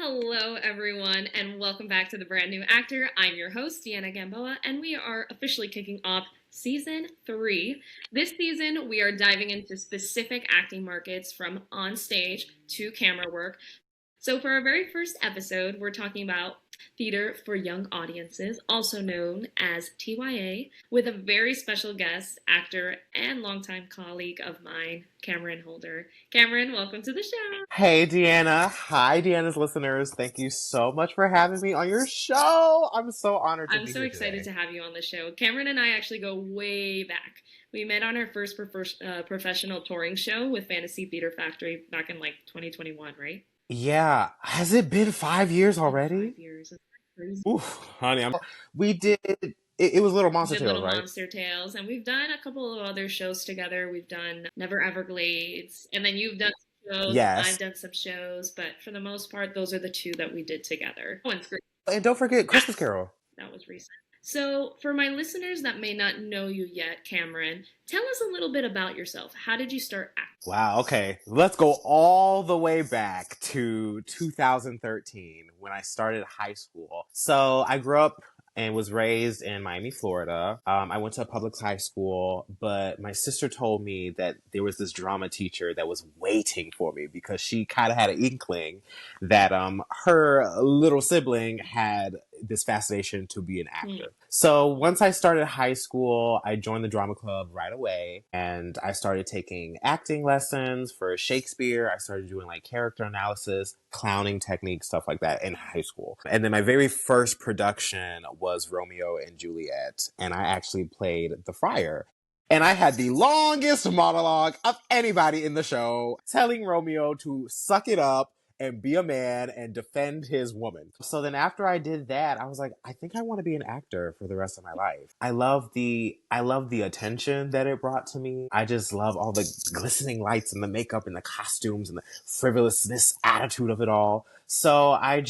Hello, everyone, and welcome back to The Brand New Actor. I'm your host, Deanna Gamboa, and we are officially kicking off Season 3. This season, we are diving into specific acting markets from on stage to camera work. So, for our very first episode, we're talking about theater for young audiences, also known as TYA, with a very special guest, actor, and longtime colleague of mine, Cameron Holder. Cameron, welcome to the show. Hey, Deanna. Hi, Deanna's listeners. Thank you so much for having me on your show. I'm so honored to I'm be so here excited today. to have you on the show. Cameron and I actually go way back. We met on our first professional touring show with Fantasy Theater Factory back in like 2021, right? Yeah, has it been 5 years It's been already? 5 years. It's crazy. Oof, honey, we did. It was Little We Monster did Tales, Little right? Monster Tales, and we've done a couple of other shows together. We've done Never Everglades, and then you've done some shows, I've Yes. done some shows, but for the most part, those are the two that we did together. One's great. And don't forget Christmas Yes, Carol. that was recent. So, for my listeners that may not know you yet, Cameron, tell us a little bit about yourself. How did you start acting? Wow, okay. Let's go all the way back to 2013 when I started high school. So I grew up and was raised in Miami, Florida. I went to a public high school, but my sister told me that there was this drama teacher that was waiting for me because she kind of had an inkling that her little sibling had this fascination to be an Hmm. actor. So once I started high school, I joined the drama club right away and I started taking acting lessons for Shakespeare. I started doing like character analysis, clowning techniques, stuff like that in high school. And then my very first production was Romeo and Juliet, and I actually played the friar. And I had the longest monologue of anybody in the show, telling Romeo to suck it up and be a man and defend his woman. So then after I did that, I was like, I think I want to be an actor for the rest of my life. I love the attention that it brought to me. I just love all the glistening lights and the makeup and the costumes and the frivolousness attitude of it all. So I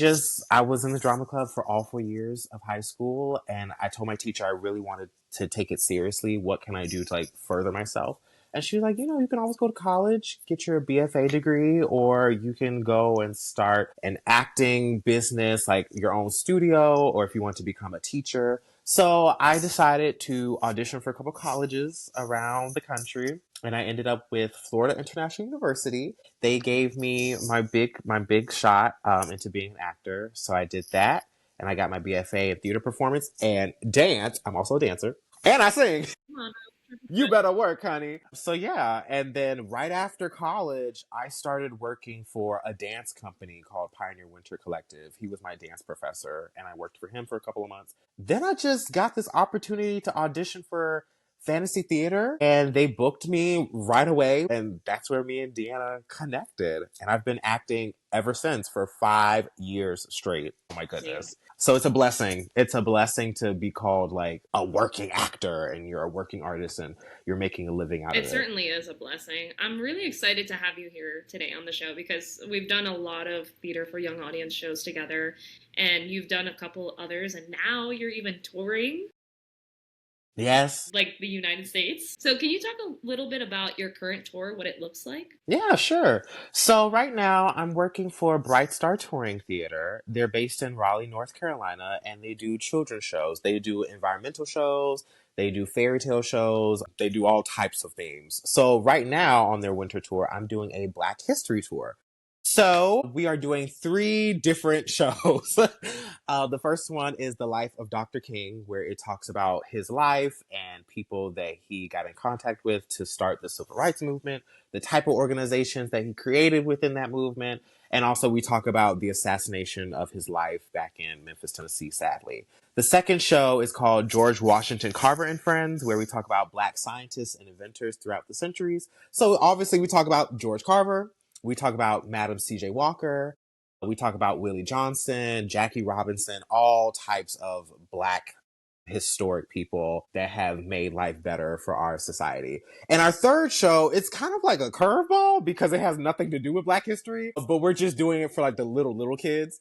was in the drama club for all 4 years of high school, and I told my teacher I really wanted to take it seriously. What can I do to like further myself? And she was like, you can always go to college, get your BFA degree, or you can go and start an acting business, like your own studio, or if you want to become a teacher. So I decided to audition for a couple colleges around the country, and I ended up with Florida International University. They gave me my big shot into being an actor, so I did that, and I got my BFA in theater performance and dance. I'm also a dancer, and I sing. Come on. You better work, honey. So yeah, and then right after college, I started working for a dance company called Pioneer Winter Collective. He was my dance professor, and I worked for him for a couple of months. Then I just got this opportunity to audition for fantasy theater, and they booked me right away, and that's where me and Deanna connected. And I've been acting ever since for 5 years straight. Oh my Amazing. goodness. So it's a blessing. It's a blessing to be called like a working actor and you're a working artist and you're making a living out of It it. certainly is a blessing. I'm really excited to have you here today on the show because we've done a lot of theater for young audience shows together, and you've done a couple others, and now you're even touring Yes. like the United States. So, can you talk a little bit about your current tour, what it looks like? Yeah, sure. So right now I'm working for Bright Star Touring Theater. They're based in Raleigh, North Carolina, and they do children's shows. They do environmental shows, they do fairy tale shows, they do all types of themes. So right now on their winter tour, I'm doing a Black History tour. So we are doing three different shows. The first one is The Life of Dr. King, where it talks about his life and people that he got in contact with to start the civil rights movement, the type of organizations that he created within that movement. And also, we talk about the assassination of his life back in Memphis, Tennessee, sadly. The second show is called George Washington Carver and Friends, where we talk about Black scientists and inventors throughout the centuries. So, obviously, we talk about George Carver, we talk about Madam C.J. Walker, we talk about Willie Johnson, Jackie Robinson, all types of Black historic people that have made life better for our society. And our third show, it's kind of like a curveball because it has nothing to do with Black history, but we're just doing it for like the little kids.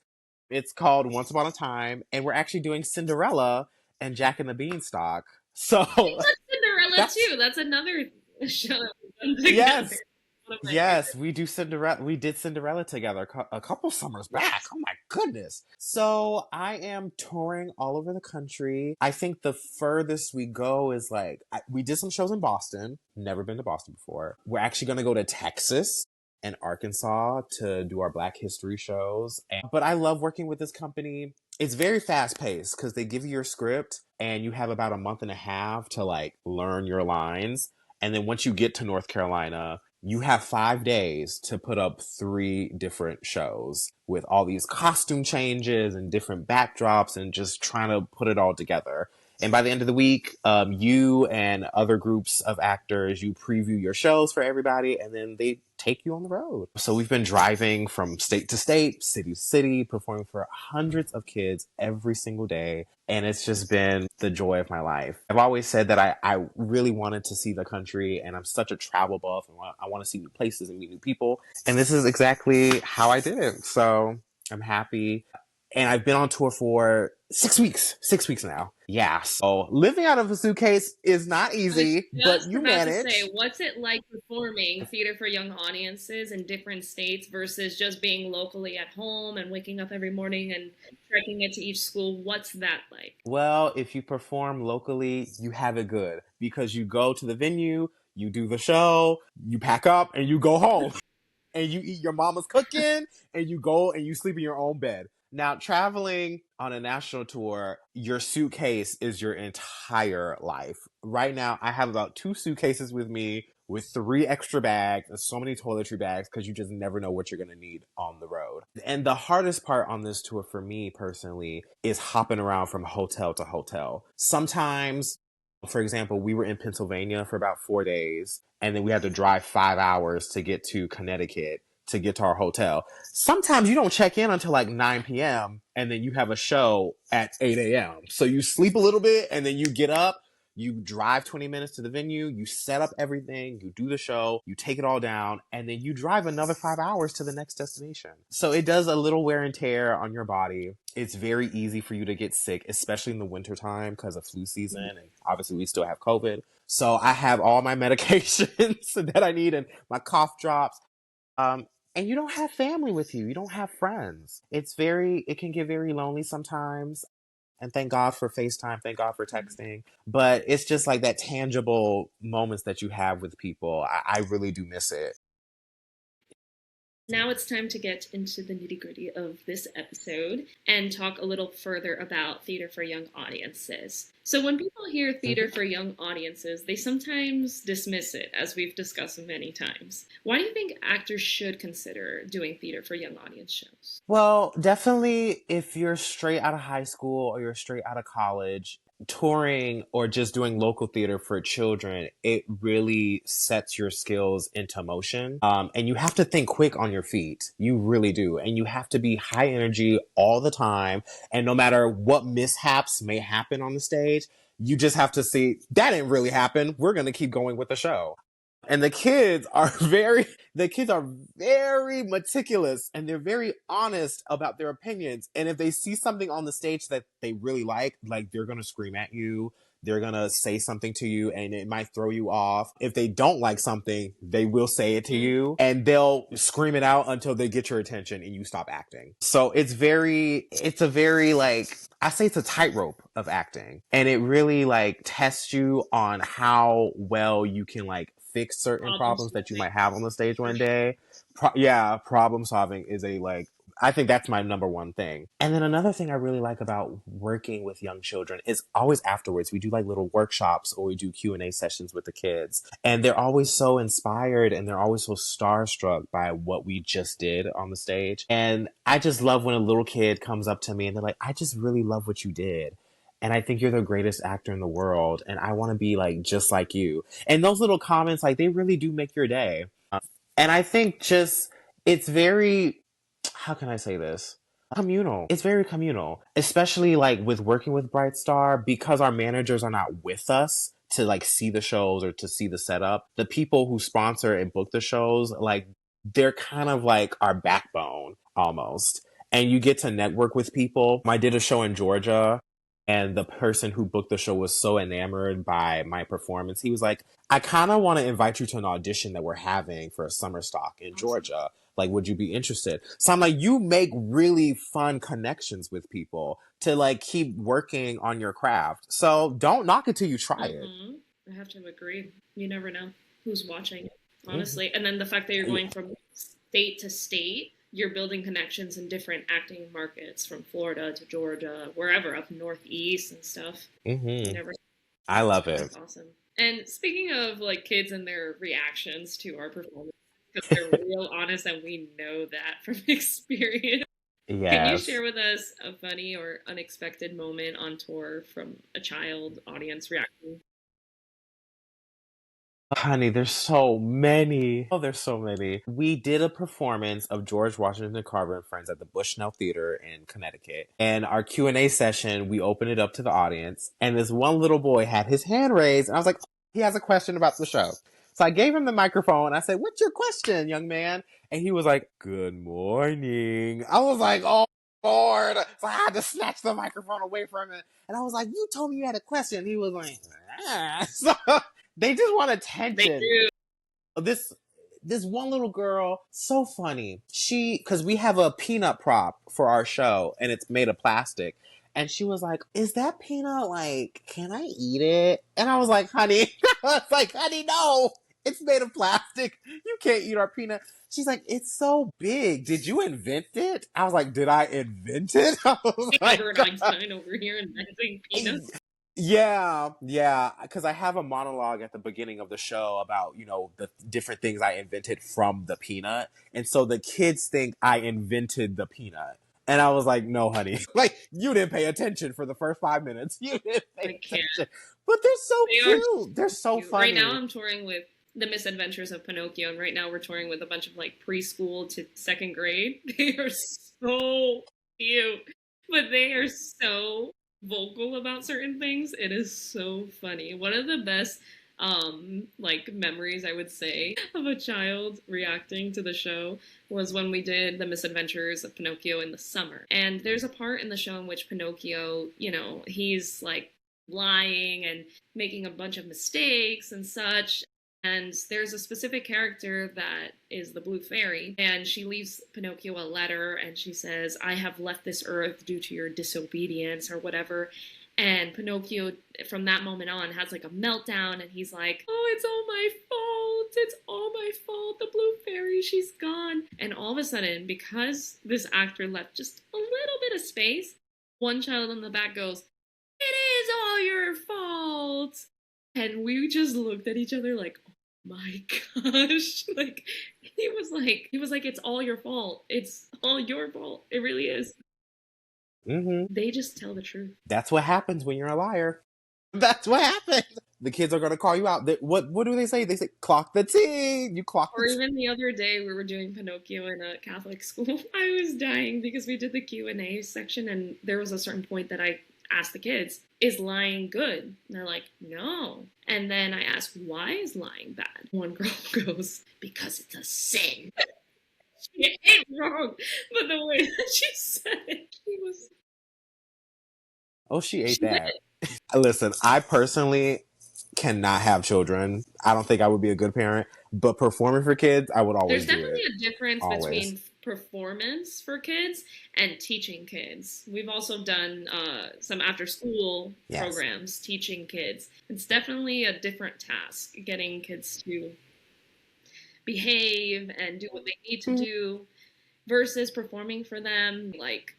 It's called Once Upon a Time, and we're actually doing Cinderella and Jack and the Beanstalk. So Cinderella that's, too. That's another show that we've done yes, together. One of my Yes, favorite. we do Cinderella. We did Cinderella together a couple summers back. Oh my goodness. So I am touring all over the country. I think the furthest we go is like, we did some shows in Boston. Never been to Boston before. We're actually going to go to Texas and Arkansas to do our Black History shows. But I love working with this company. It's very fast paced because they give you your script and you have about a month and a half to like learn your lines. And then once you get to North Carolina, you have 5 days to put up 3 different shows with all these costume changes and different backdrops and just trying to put it all together. And by the end of the week, you and other groups of actors, you preview your shows for everybody, and then they take you on the road. So we've been driving from state to state, city to city, performing for hundreds of kids every single day. And it's just been the joy of my life. I've always said that I really wanted to see the country, and I'm such a travel buff, and I want to see new places and meet new people. And this is exactly how I did it. So I'm happy, and I've been on tour for 6 weeks. 6 weeks now. Yeah. So living out of a suitcase is not I was easy, but just you about to say, manage. what's it like performing theater for young audiences in different states versus just being locally at home and waking up every morning and trekking it to each school? What's that like? Well, if you perform locally, you have it good because you go to the venue, you do the show, you pack up, and you go home. And you eat your mama's cooking and you go and you sleep in your own bed. Now, traveling on a national tour, your suitcase is your entire life. Right now, I have about 2 suitcases with me with 3 extra bags and so many toiletry bags because you just never know what you're going to need on the road. And the hardest part on this tour for me personally is hopping around from hotel to hotel. Sometimes, for example, we were in Pennsylvania for about 4 days, and then we had to drive 5 hours to get to Connecticut to get to our hotel. Sometimes you don't check in until like 9 p.m. and then you have a show at 8 a.m. So you sleep a little bit and then you get up, you drive 20 minutes to the venue, you set up everything, you do the show, you take it all down, and then you drive another 5 hours to the next destination. So it does a little wear and tear on your body. It's very easy for you to get sick, especially in the wintertime because of flu season. And obviously, we still have COVID. So I have all my medications that I need and my cough drops. Um, and you don't have family with you. You don't have friends. It can get very lonely sometimes. And thank God for FaceTime. Thank God for texting. But it's just like that tangible moments that you have with people. I really do miss it. Now it's time to get into the nitty gritty of this episode and talk a little further about theater for young audiences. So, when people hear theater Mhm. for young audiences, they sometimes dismiss it, as we've discussed many times. Why do you think actors should consider doing theater for young audience shows? Well, definitely if you're straight out of high school or you're straight out of college, touring or just doing local theater for children, it really sets your skills into motion. And you have to think quick on your feet. You really do. And you have to be high energy all the time. And no matter what mishaps may happen on the stage, you just have to see that didn't really happen. We're going to keep going with the show. And the kids are very meticulous and they're very honest about their opinions. And if they see something on the stage that they really like they're gonna scream at you, they're gonna say something to you and it might throw you off. If they don't like something, they will say it to Mm. you and they'll scream it out until they get your attention and you stop acting. So it's a very like, I say it's a tightrope of acting. And it really like tests you on how well you can like fix certain Problem problems that you solving, might have on the stage for one sure. day. Yeah, problem solving is a like, I think that's my number one thing. And then another thing I really like about working with young children is always afterwards we do like little workshops or we do Q&A sessions with the kids. And they're always so inspired and they're always so starstruck by what we just did on the stage. And I just love when a little kid comes up to me and they're like, I just really love what you did. And I think you're the greatest actor in the world. And I want to be like just like you. And those little comments, like they really do make your day. And I think just it's very, how can I say this? Communal. It's very communal, especially like with working with Bright Star because our managers are not with us to like see the shows or to see the setup. The people who sponsor and book the shows, like they're kind of like our backbone almost. And you get to network with people. I did a show in Georgia And the person who booked the show was so enamored by my performance. He was like, I kind of want to invite you to an audition that we're having for a summer stock in Awesome. Georgia. Like, would you be interested? So I'm like, you make really fun connections with people to like keep working on your craft. So don't knock it till you try it. I have to agree. You never know who's watching, Mm-hmm. honestly. And then the fact that you're going Yeah. from state to state, you're building connections in different acting markets from Florida to Georgia, wherever up northeast and stuff. You Mm-hmm. never. I love it. That's awesome. And speaking of like kids and their reactions to our performance, because they're real honest, and we know that from experience. Can you Yes. share with us a funny or unexpected moment on tour from a child audience reaction? Honey, there's so many. Oh, there's so many. We did a performance of George Washington Carver and Friends at the Bushnell Theater in Connecticut. And our Q&A session, we opened it up to the audience. And this one little boy had his hand raised. And I was like, he has a question about the show. So I gave him the microphone. I said, what's your question, young man? And he was like, good morning. I was like, oh, Lord. So I had to snatch the microphone away from him. And I was like, you told me you had a question. He was like, ah. So they just want They attention. do. This one little girl, so funny. Because we have a peanut prop for our show, and it's made of plastic. And she was like, "Is that peanut like? Can I eat it?" And I was like, "Honey," I was like, "Honey, no, it's made of plastic. You can't eat our peanut." She's like, "It's so big. Did you invent it?" I was like, "Did I invent it?" I was like, Albert Einstein over here inventing peanuts. yeah, because I have a monologue at the beginning of the show about, the different things I invented from the peanut. And so the kids think I invented the peanut. And I was like, no, honey. Like, you didn't pay attention for the first 5 minutes. You didn't pay I can't. attention. But they're so They are so cute. They're so cute. Right now, funny. I'm touring with the Misadventures of Pinocchio, and right now we're touring with a bunch of like preschool to second grade. They are so cute, but they are so vocal about certain things. It is so funny. One of the best like memories I would say of a child reacting to the show was when we did the Misadventures of Pinocchio in the summer. And there's a part in the show in which Pinocchio, he's like lying and making a bunch of mistakes and such. And there's a specific character that is the Blue Fairy, and she leaves Pinocchio a letter and she says, I have left this earth due to your disobedience or whatever. And Pinocchio, from that moment on, has like a meltdown and he's like, oh, it's all my fault. It's all my fault. The Blue Fairy, she's gone. And all of a sudden, because this actor left just a little bit of space, one child in the back goes, it is all your fault. And we just looked at each other like, oh my gosh. Like he was like, it's all your fault. It's all your fault. It really is. Hmm. They just tell the truth. That's what happens when you're a liar. That's what happens. The kids are going to call you out. What do they say? They say, clock the T. You clock the Or T. even the other day we were doing Pinocchio in a Catholic school. I was dying because we did the Q&A section and there was a certain point that I asked the kids, is lying good? And they're like, no. And then I asked, why is lying bad? One girl goes, because it's a sin. She ain't wrong. But the way that she said it, Oh, she ate she that. did. Listen, I personally cannot have children. I don't think I would be a good parent, but performing for kids, I would There's always do definitely it. a difference Always. between performance for kids and teaching kids. We've also done some after school Yes. programs teaching kids. It's definitely a different task getting kids to behave and do what they need to do versus performing for them. Like,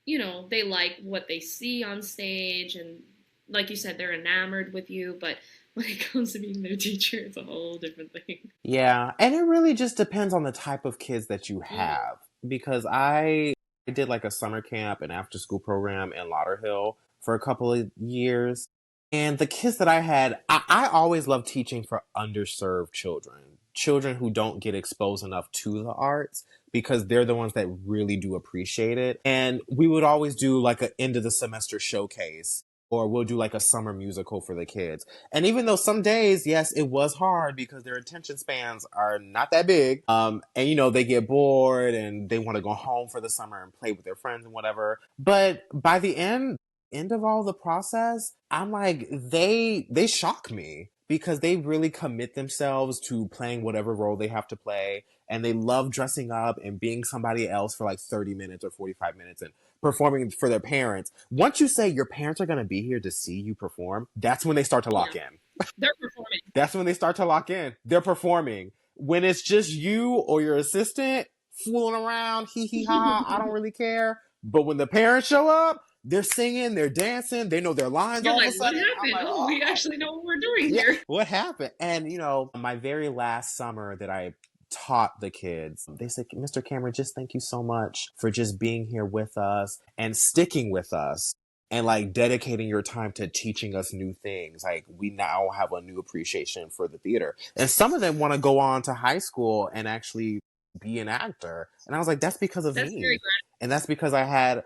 they like what they see on stage and like you said, they're enamored with you, but when it comes to being their teacher, it's a whole different thing. Yeah, and it really just depends on the type of kids that you Mm. have. Because I did like a summer camp and after school program in Lauderhill for a couple of years. And the kids that I had, I always loved teaching for underserved children, children who don't get exposed enough to the arts because they're the ones that really do appreciate it. And we would always do like an end of the semester showcase or we'll do like a summer musical for the kids. And even though some days, yes, it was hard because their attention spans are not that big. And they get bored and they want to go home for the summer and play with their friends and whatever. But by the end, end of all the process, I'm like, they shock me because they really commit themselves to playing whatever role they have to play. And they love dressing up and being somebody else for like 30 minutes or 45 minutes and performing for their parents. Once you say your parents are going to be here to see you perform, that's when they start to lock Yeah, in. they're performing. That's when they start to lock in. They're performing. When it's just you or your assistant fooling around, hee hee ha ha, I don't really care. But when the parents show up, they're singing, they're dancing, they know their lines You're all of a like, what sudden. I'm happened? like, Oh, we oh, actually know what we're doing yeah, here. what happened? And, my very last summer that I taught the kids, they said, Mr. Cameron, just thank you so much for just being here with us and sticking with us and like dedicating your time to teaching us new things. Like we now have a new appreciation for the theater. And some of them want to go on to high school and actually be an actor. And I was like, that's because of That's very me. And that's because I had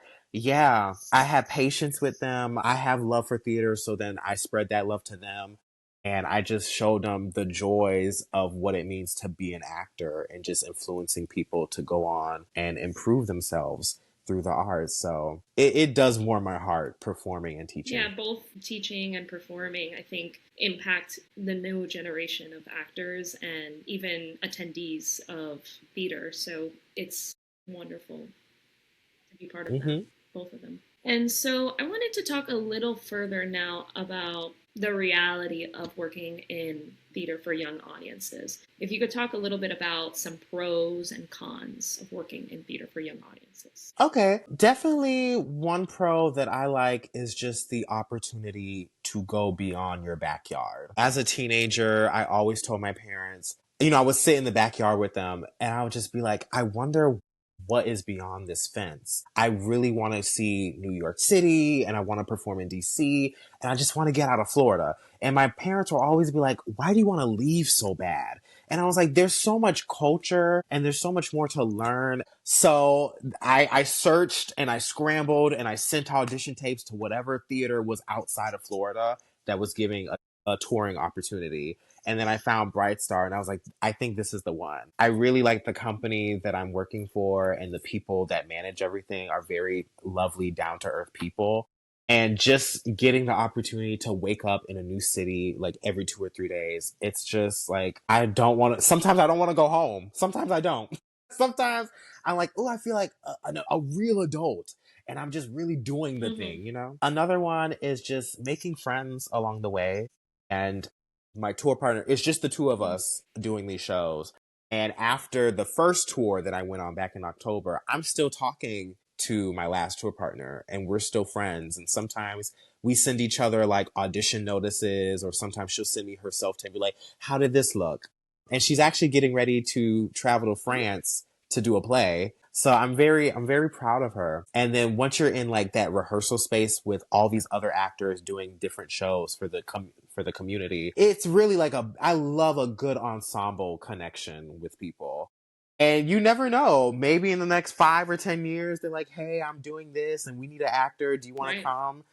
patience with them. I have love for theater. So then I spread that love to them. And I just showed them the joys of what it means to be an actor and just influencing people to go on and improve themselves through the arts. So it does warm my heart performing and Yeah, teaching. both teaching and performing, I think, impact the new generation of actors and even attendees of theater. So it's wonderful to be part of that, Hmm. both of them. And so I wanted to talk a little further now about the reality of working in theater for young audiences. If you could talk a little bit about some pros and cons of working in theater for young audiences. Okay. Definitely one pro that I like is just the opportunity to go beyond your backyard. As a teenager, I always told my parents, I would sit in the backyard with them and I would just be like, I wonder what is beyond this fence. I really want to see New York City and I want to perform in DC and I just want to get out of Florida. And my parents will always be like, why do you want to leave so bad? And I was like, there's so much culture and there's so much more to learn. So I searched and I scrambled and I sent audition tapes to whatever theater was outside of Florida that was giving a touring opportunity. And then I found Bright Star and I was like, I think this is the one. I really like the company that I'm working for and the people that manage everything are very lovely, down to earth people. And just getting the opportunity to wake up in a new city like every 2 or 3 days, it's just like, sometimes I don't want to go home. Sometimes I don't. Sometimes I'm like, oh, I feel like a real adult and I'm just really doing the Mm-hmm. thing. Another one is just making friends along the way. And my tour partner, it's just the two of us doing these shows. And after the first tour that I went on back in October, I'm still talking to my last tour partner and we're still friends. And sometimes we send each other like audition notices, or sometimes she'll send me herself to be like, how did this look? And she's actually getting ready to travel to France to do a play. So I'm very proud of her. And then once you're in like that rehearsal space with all these other actors doing different shows for the community, it's really like I love a good ensemble connection with people. And you never know, maybe in the next 5 or 10 years, they're like, hey, I'm doing this and we need an actor. Do you want to Right. come?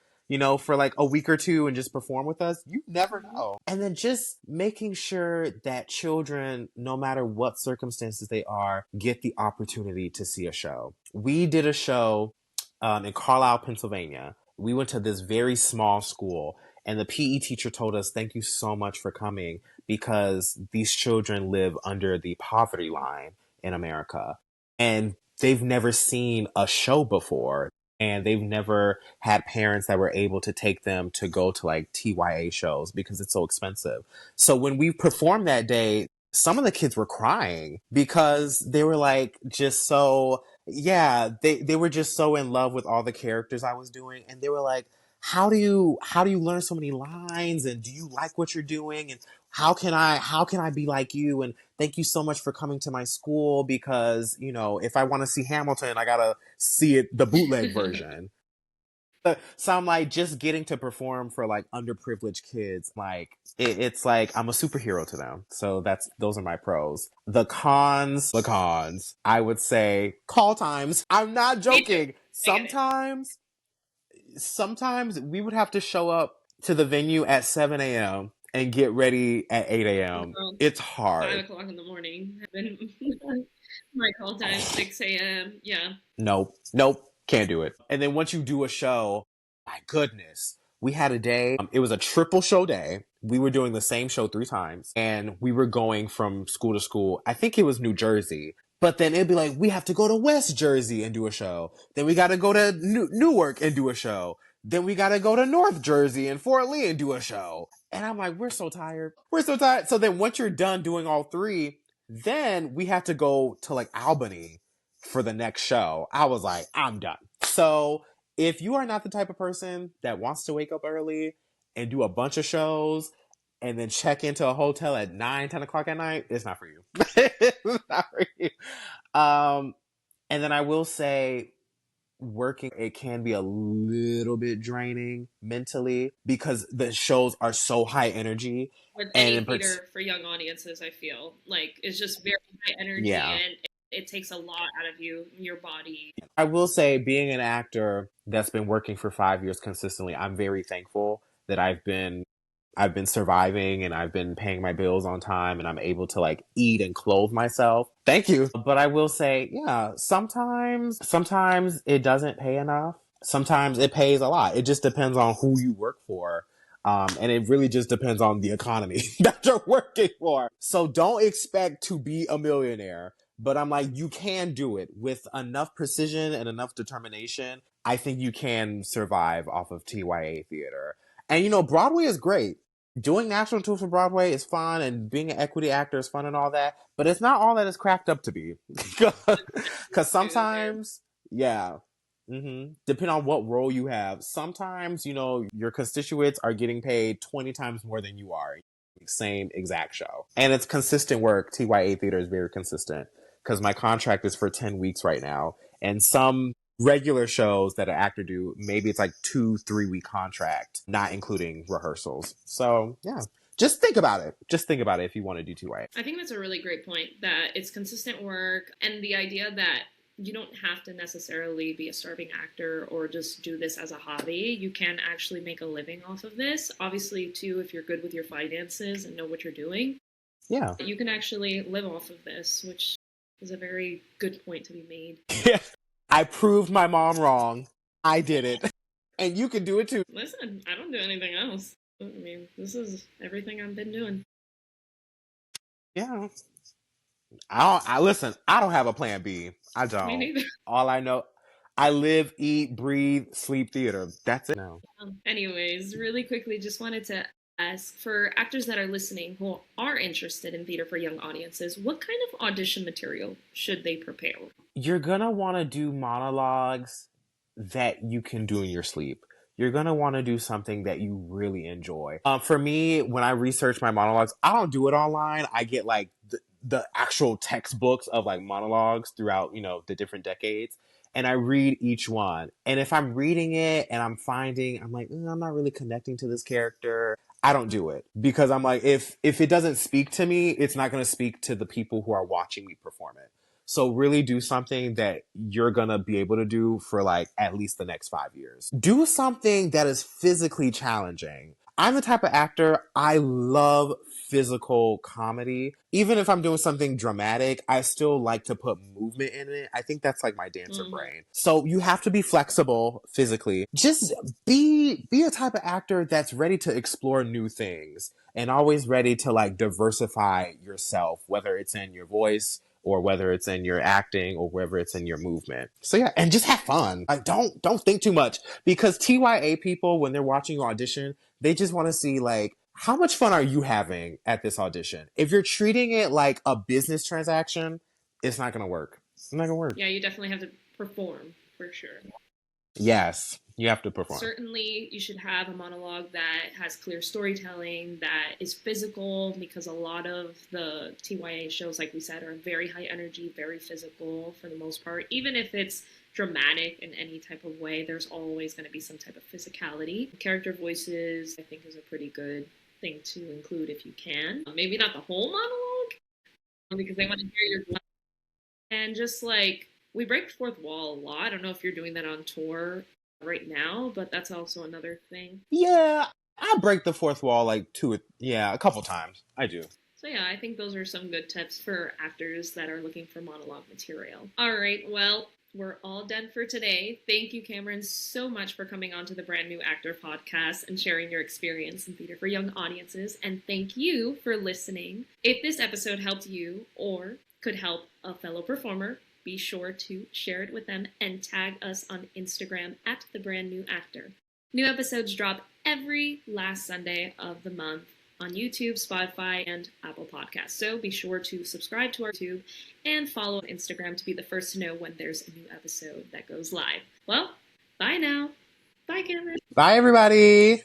For like a week or two and just perform with us. You never Mm-hmm. know. And then just making sure that children, no matter what circumstances they are, get the opportunity to see a show. We did a show in Carlisle, Pennsylvania. We went to this very small school, and the PE teacher told us, thank you so much for coming because these children live under the poverty line in America. And they've never seen a show before and they've never had parents that were able to take them to go to like TYA shows because it's so expensive. So when we performed that day, some of the kids were crying because they were like just so, yeah, they were just so in love with all the characters I was doing, and they were like, how do you learn so many lines, and do you like what you're doing, and how can I be like you, and thank you so much for coming to my school because if I want to see Hamilton I gotta see it the bootleg version. So I'm like, just getting to perform for like underprivileged kids, like it's like I'm a superhero to them. So those are my pros. The cons, I would say call times. I'm not Me too. joking. I get it. Sometimes we would have to show up to the venue at 7 a.m. and get ready at 8 a.m. Around It's 5 hard. o'clock in the morning. Have been my call time, 6 a.m. Yeah. Nope, nope, can't do it. And then once you do a show, My goodness. We had a day, it was a triple show day. We were doing the same show 3 times and we were going from school to school. I think it was New Jersey. But then it'd be like, we have to go to West Jersey and do a show. Then we got to go to Newark and do a show. Then we got to go to North Jersey and Fort Lee and do a show. And I'm like, we're so tired. We're so tired. So then once you're done doing all three, then we have to go to like Albany for the next show. I was like, I'm done. So if you are not the type of person that wants to wake up early and do a bunch of shows and then check into a hotel at 9, 10 o'clock at night, it's not for you. It's not for you. And then I will say, working, it can be a little bit draining mentally because the shows are so high energy. With And any in theater for young audiences, I feel like it's just very high energy yeah, and it takes a lot out of you, your body. I will say, being an actor that's been working for 5 years consistently, I'm very thankful that I've been surviving and I've been paying my bills on time and I'm able to like eat and clothe myself. Thank you. But I will say, yeah, sometimes it doesn't pay enough. Sometimes it pays a lot. It just depends on who you work for. And it really just depends on the economy that you're working for. So don't expect to be a millionaire. But I'm like, you can do it with enough precision and enough determination. I think you can survive off of TYA theater. And Broadway is great. Doing national tours for Broadway is fun, and being an equity actor is fun and all that. But it's not all that it's cracked up to be. Because sometimes, yeah, depending on what role you have, sometimes your constituents are getting paid 20 times more than you are. Same exact show, and it's consistent work. TYA theater is very consistent because my contract is for 10 weeks right now, and some regular shows that an actor do, maybe it's like 2-3 week contract, not including rehearsals. So yeah, just think about it. Just think about it if you want to do TYA. I think that's a really great point, that it's consistent work and the idea that you don't have to necessarily be a starving actor or just do this as a hobby. You can actually make a living off of this. Obviously, too, if you're good with your finances and know what you're doing, Yeah. you can actually live off of this, which is a very good point to be made. Yeah. I proved my mom wrong. I did it. And you can do it too. Listen, I don't do anything else. I mean, this is everything I've been doing. Yeah. Listen, I don't have a plan B. I Me don't. neither. All I know, I live, eat, breathe, sleep theater. That's it now. Anyways, really quickly, just wanted to ask, for actors that are listening who are interested in theater for young audiences, what kind of audition material should they prepare? You're gonna want to do monologues that you can do in your sleep. You're gonna want to do something that you really enjoy. For me, when I research my monologues, I don't do it online. I get like the actual textbooks of like monologues throughout the different decades, and I read each one. And if I'm reading it and I'm like, I'm not really connecting to this character, I don't do it, because I'm like, if it doesn't speak to me, it's not going to speak to the people who are watching me perform it. So really do something that you're going to be able to do for like at least the next 5 years. Do something that is physically challenging. I'm the type of actor, I love physical comedy. Even if I'm doing something dramatic, I still like to put movement in it. I think that's like my dancer brain. So you have to be flexible physically. Just be a type of actor that's ready to explore new things and always ready to like diversify yourself, whether it's in your voice or whether it's in your acting or whether it's in your movement. So yeah, and just have fun. Like don't think too much, because TYA people, when they're watching you audition, they just want to see like, how much fun are you having at this audition? If you're treating it like a business transaction, it's not going to work. It's not going to work. Yeah, you definitely have to perform for sure. Yes, you have to perform. Certainly, you should have a monologue that has clear storytelling, that is physical, because a lot of the TYA shows, like we said, are very high energy, very physical for the most part. Even if it's dramatic in any type of way, there's always going to be some type of physicality. Character voices, I think, is a pretty good thing to include if you can. Maybe not the whole monologue, because they want to hear your voice. And just like, we break the fourth wall a lot. I don't know if you're doing that on tour right now, but that's also another thing. Yeah, I break the fourth wall like a couple times. I do. So yeah, I think those are some good tips for actors that are looking for monologue material. All right, well, we're all done for today. Thank you, Cameron, so much for coming on to the Brand New Actor podcast and sharing your experience in theater for young audiences. And thank you for listening. If this episode helped you or could help a fellow performer, be sure to share it with them and tag us on Instagram at the Brand New Actor. New episodes drop every last Sunday of the month on YouTube, Spotify, and Apple Podcasts. So be sure to subscribe to our YouTube and follow on Instagram to be the first to know when there's a new episode that goes live. Well, bye now. Bye, Cameron. Bye, everybody.